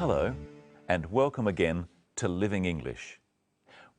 Hello, and welcome again to Living English,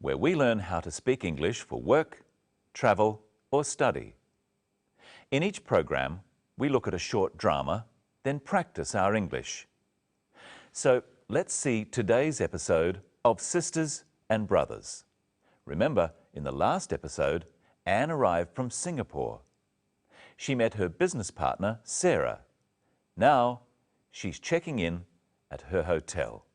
where we learn how to speak English for work, travel, or study. In each program, we look at a short drama, then practice our English. So let's see today's episode of Sisters and Brothers. Remember, in the last episode, Anne arrived from Singapore. She met her business partner, Sarah. Now, she's checking in at her hotel.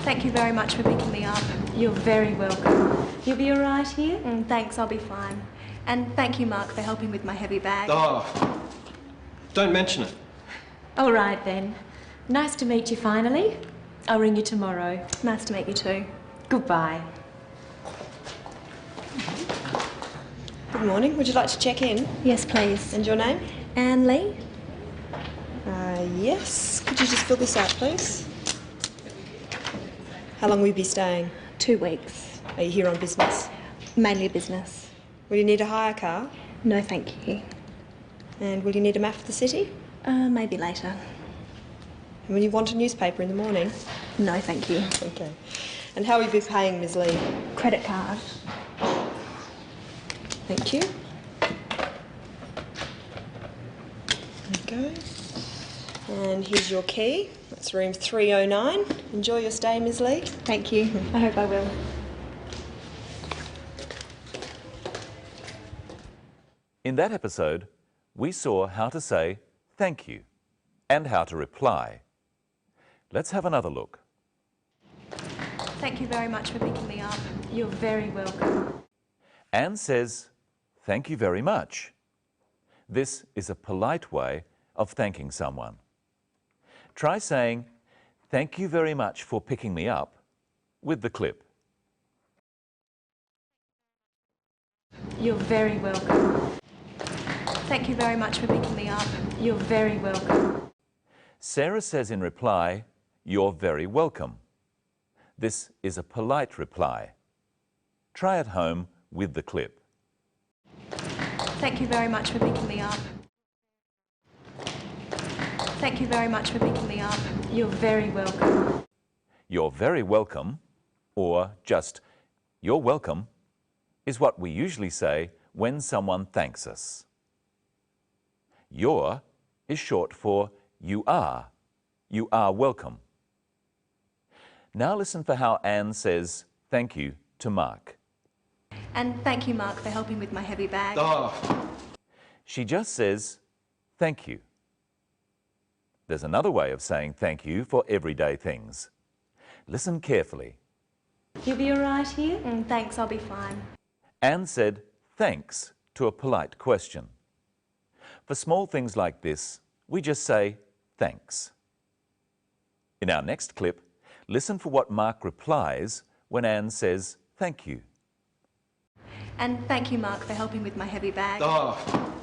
Thank you very much for picking me up. You're very welcome. You'll be all right here? Thanks, I'll be fine. And thank you, Mark, for helping with my heavy bag. Oh, don't mention it. All right then. Nice to meet you finally. I'll ring you tomorrow. Nice to meet you too. Goodbye. Good morning. Would you like to check in? Yes, please. And your name? Anne Lee? Yes. Could you just fill this out, please? How long will you be staying? 2 weeks. Are you here on business? Mainly business. Will you need a hire car? No, thank you. And will you need a map of the city? Maybe later. And will you want a newspaper in the morning? No, thank you. Okay. And how will you be paying, Ms. Lee? Credit card. Thank you. There you go. And here's your key. That's room 309. Enjoy your stay, Ms. Lee. Thank you. I hope I will. In that episode, we saw how to say thank you and how to reply. Let's have another look. Thank you very much for picking me up. You're very welcome. Anne says, thank you very much. This is a polite way of thanking someone. Try saying, thank you very much for picking me up with the clip. You're very welcome. Thank you very much for picking me up. You're very welcome. Sarah says in reply, you're very welcome. This is a polite reply. Try at home with the clip. Thank you very much for picking me up. Thank you very much for picking me up. You're very welcome. You're very welcome, or just you're welcome, is what we usually say when someone thanks us. Your is short for you are. You are welcome. Now listen for how Anne says thank you to Mark. And thank you, Mark, for helping with my heavy bag. Oh, She just says thank you. There's another way of saying thank you for everyday things. Listen carefully. You'll be all right here? Thanks, I'll be fine. Anne said thanks to a polite question. For small things like this, we just say thanks. In our next clip, listen for what Mark replies when Anne says thank you. And thank you, Mark, for helping with my heavy bag. oh,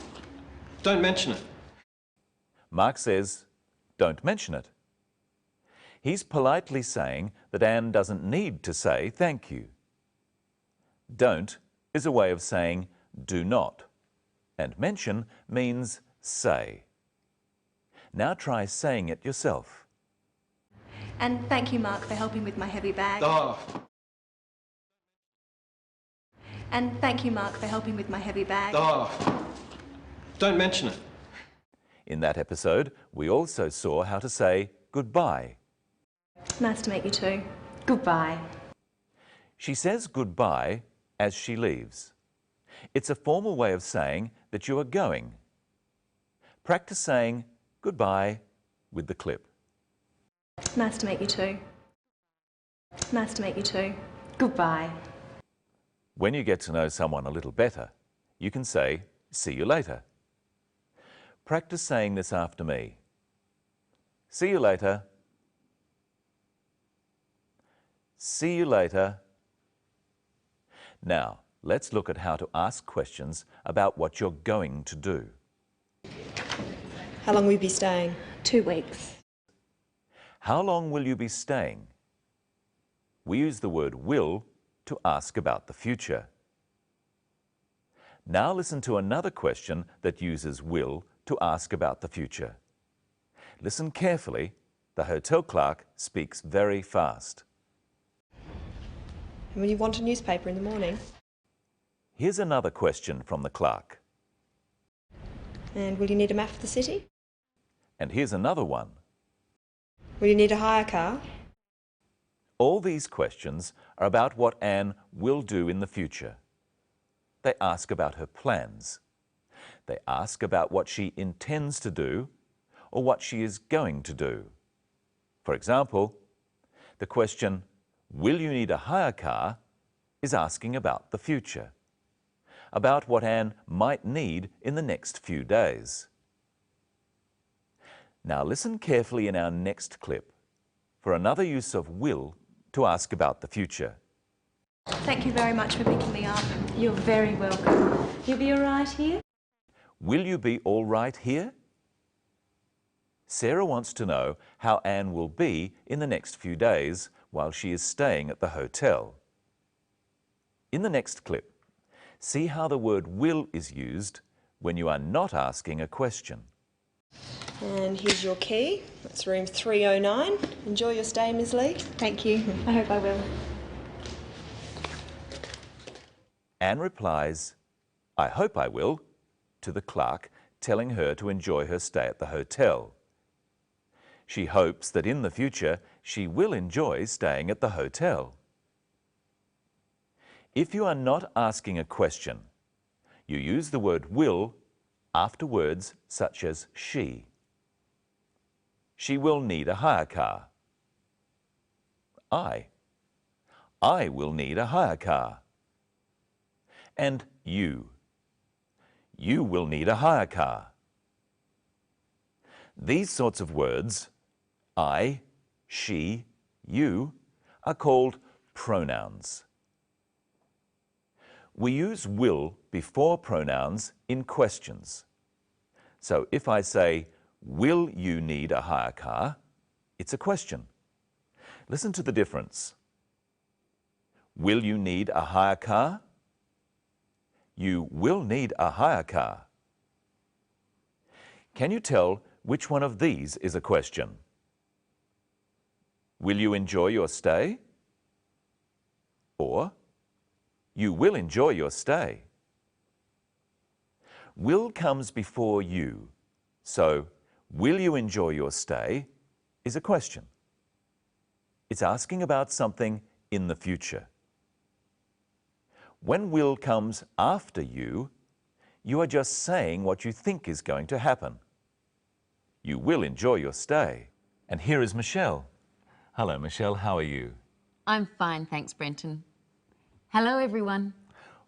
don't mention it. Mark says, don't mention it. He's politely saying that Anne doesn't need to say thank you. Don't is a way of saying do not, and mention means say. Now try saying it yourself. And thank you, Mark, for helping with my heavy bag. Oh, And thank you, Mark, for helping with my heavy bag. oh, don't mention it. In that episode, we also saw how to say goodbye. Nice to meet you too. Goodbye. She says goodbye as she leaves. It's a formal way of saying that you are going. Practice saying goodbye with the clip. Nice to meet you too. Nice to meet you too. Goodbye. When you get to know someone a little better, you can say, "See you later." Practice saying this after me. See you later. See you later. Now, let's look at how to ask questions about what you're going to do. How long will you be staying? 2 weeks. How long will you be staying? We use the word will to ask about the future. Now listen to another question that uses will to ask about the future. Listen carefully. The hotel clerk speaks very fast. And will you want a newspaper in the morning? Here's another question from the clerk. And will you need a map of the city? And here's another one. Will you need a hire car? All these questions are about what Anne will do in the future. They ask about her plans. They ask about what she intends to do or what she is going to do. For example, the question, "Will you need a hire car?" is asking about the future, about what Anne might need in the next few days. Now listen carefully in our next clip for another use of will to ask about the future. Thank you very much for picking me up. You're very welcome. You'll be all right here? Will you be all right here? Sarah wants to know how Anne will be in the next few days while she is staying at the hotel. In the next clip, see how the word will is used when you are not asking a question. And here's your key. That's room 309. Enjoy your stay, Ms. Lee. Thank you. I hope I will. Anne replies, "I hope I will," to the clerk, telling her to enjoy her stay at the hotel. She hopes that in the future she will enjoy staying at the hotel. If you are not asking a question, you use the word will after words such as she. She will need a hire car. I will need a hire car. And you will need a hire car. These sorts of words, I, she, you, are called pronouns. We use will before pronouns in questions. So if I say, "Will you need a hire car?" it's a question. Listen to the difference. Will you need a hire car? You will need a hire car. Can you tell which one of these is a question? Will you enjoy your stay? Or, you will enjoy your stay. Will comes before you, so will you enjoy your stay is a question. It's asking about something in the future. When will comes after you are just saying what you think is going to happen. You will enjoy your stay. And here is Michelle. Hello, Michelle. How are you? I'm fine, thanks, Brenton. Hello, everyone.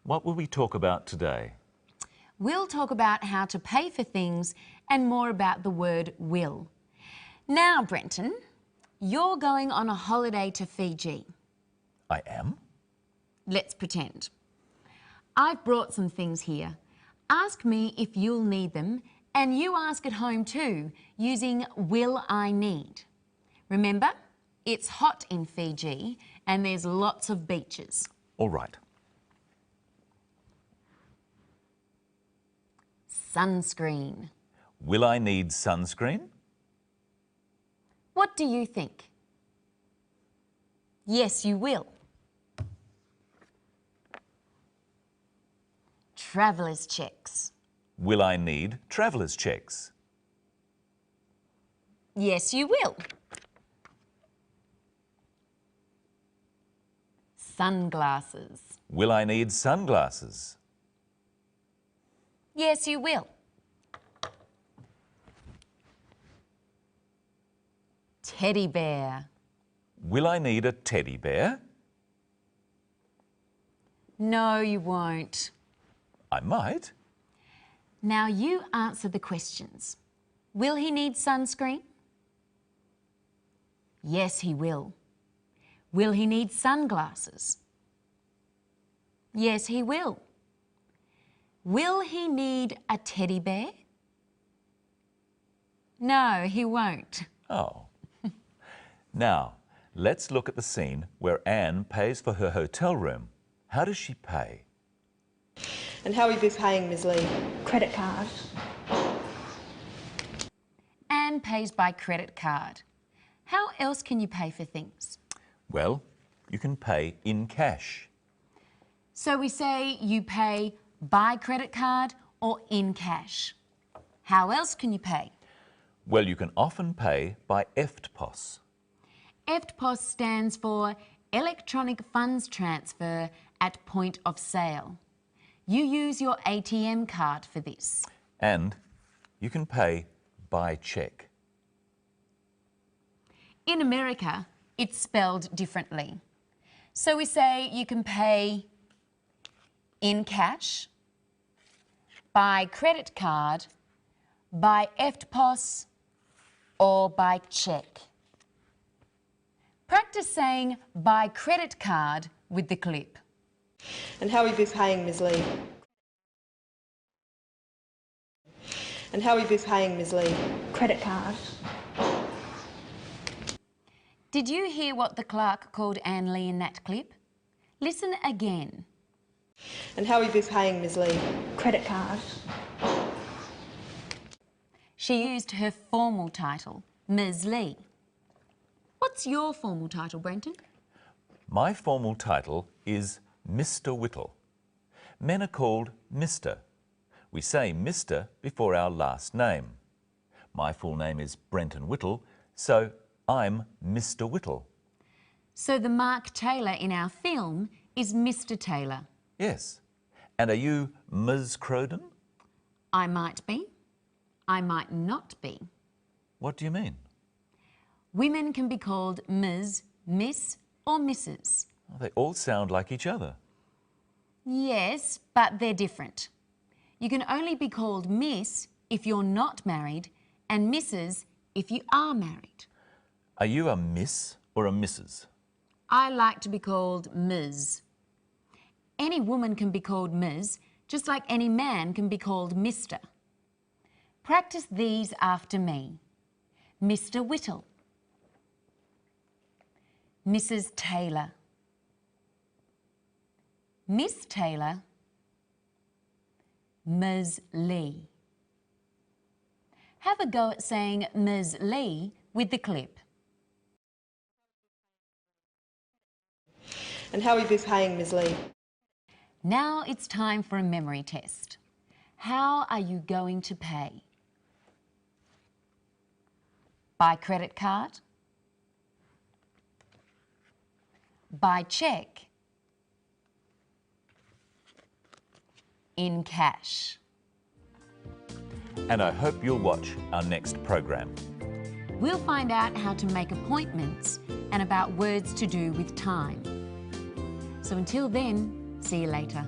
What will we talk about today? We'll talk about how to pay for things and more about the word will. Now, Brenton, you're going on a holiday to Fiji. I am? Let's pretend. I've brought some things here. Ask me if you'll need them, and you ask at home too, using will I need. Remember, it's hot in Fiji and there's lots of beaches. All right. Sunscreen. Will I need sunscreen? What do you think? Yes, you will. Traveller's checks. Will I need traveller's checks? Yes, you will. Sunglasses. Will I need sunglasses? Yes, you will. Teddy bear. Will I need a teddy bear? No, you won't. I might. Now you answer the questions. Will he need sunscreen? Yes, he will. Will he need sunglasses? Yes, he will. Will he need a teddy bear? No, he won't. Oh. Now, let's look at the scene where Anne pays for her hotel room. How does she pay? And how will you be paying, Ms. Lee? Credit card. Anne pays by credit card. How else can you pay for things? Well, you can pay in cash. So we say you pay by credit card or in cash. How else can you pay? Well, you can often pay by EFTPOS. EFTPOS stands for Electronic Funds Transfer at Point of Sale. You use your ATM card for this. And you can pay by cheque. In America, it's spelled differently. So we say you can pay in cash, by credit card, by EFTPOS, or by cheque. Practice saying by credit card with the clip. And how will you be paying, Ms. Lee? And how will you be paying, Ms. Lee? Credit card. Did you hear what the clerk called Anne Lee in that clip? Listen again. And how will you be paying, Ms. Lee? Credit card. She used her formal title, Ms. Lee. What's your formal title, Brenton? My formal title is Mr. Whittle. Men are called Mr. We say Mr. before our last name. My full name is Brenton Whittle, so I'm Mr. Whittle. So the Mark Taylor in our film is Mr. Taylor. Yes. And are you Ms. Crowden? I might be. I might not be. What do you mean? Women can be called Ms., Miss or Mrs. Well, they all sound like each other. Yes, but they're different. You can only be called Miss if you're not married and Mrs. if you are married. Are you a Miss or a Mrs.? I like to be called Ms. Any woman can be called Ms, just like any man can be called Mr. Practice these after me. Mr. Whittle. Mrs. Taylor. Miss Taylor. Ms. Lee. Have a go at saying Ms. Lee with the clip. And how will you be paying, Ms. Lee? Now it's time for a memory test. How are you going to pay? By credit card? By cheque? In cash? And I hope you'll watch our next program. We'll find out how to make appointments and about words to do with time. So until then, see you later.